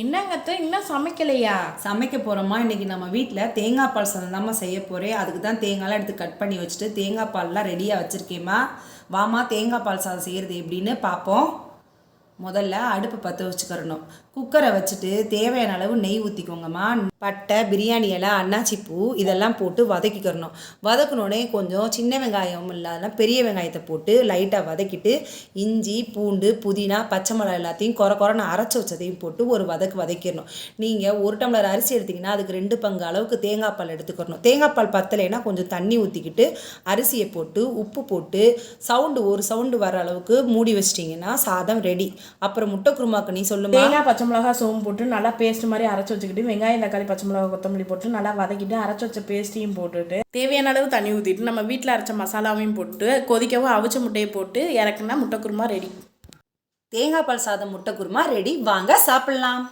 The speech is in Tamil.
என்னங்க அத்தை, இன்னும் சமைக்கலையா? சமைக்க போகிறோமா? இன்றைக்கி நம்ம வீட்டில் தேங்காய் பால் சாதம் தாம்மா செய்ய போகிறேன். அதுக்கு தான் தேங்காய்லாம் எடுத்து கட் பண்ணி வச்சுட்டு தேங்காய் பால்லாம் ரெடியாக வச்சுருக்கேம்மா. வாமா தேங்காய் பால் சாதம் செய்கிறது எப்படின்னு பார்ப்போம். முதல்ல அடுப்பு பற்ற வச்சுக்கிறணும். குக்கரை வச்சுட்டு தேவையான அளவு நெய் ஊற்றிக்கோங்கம்மா. பட்டை, பிரியாணி இலை, அன்னாச்சி பூ இதெல்லாம் போட்டு வதக்கிக்கிறணும். வதக்கினோடனே கொஞ்சம் சின்ன வெங்காயம் இல்லாத பெரிய வெங்காயத்தை போட்டு லைட்டாக வதக்கிட்டு இஞ்சி, பூண்டு, புதினா, பச்சை மிளகாய் எல்லாத்தையும் குறைன்னு அரைச்சி வச்சதையும் போட்டு ஒரு வதக்கிடணும். நீங்கள் 1 டம்ளர் அரிசி எடுத்திங்கன்னா அதுக்கு 2 பங்கு அளவுக்கு தேங்காய் பால் எடுத்துக்கிறணும். தேங்காய் பால் பத்தலைன்னா கொஞ்சம் தண்ணி ஊற்றிக்கிட்டு அரிசியை போட்டு உப்பு போட்டு ஒரு சவுண்டு வர அளவுக்கு மூடி வச்சிட்டிங்கன்னா சாதம் ரெடி. அப்புறம் முட்டை குருமாக்கு நீ சொல்லுமா? தேங்காய், பச்சை மிளகா, சோம்பு போட்டு நல்லா பேஸ்ட் மாதிரி அரைச்சி வச்சுக்கிட்டு வெங்காயம், தக்காளி, பச்சை மிளகா, கொத்தமல்லி போட்டு நல்லா வதக்கிட்டு அரைச்சி வச்ச பேஸ்ட்டையும் போட்டுட்டு தேவையான அளவு தண்ணி ஊற்றிட்டு நம்ம வீட்டில் அரைச்ச மசாலாவையும் போட்டு கொதிக்கவும் அவிச்ச முட்டையை போட்டு இறக்குனா முட்டை குருமா ரெடி. தேங்காய் பால் சாதம் முட்டை குருமா ரெடி. வாங்க சாப்பிட்லாம்.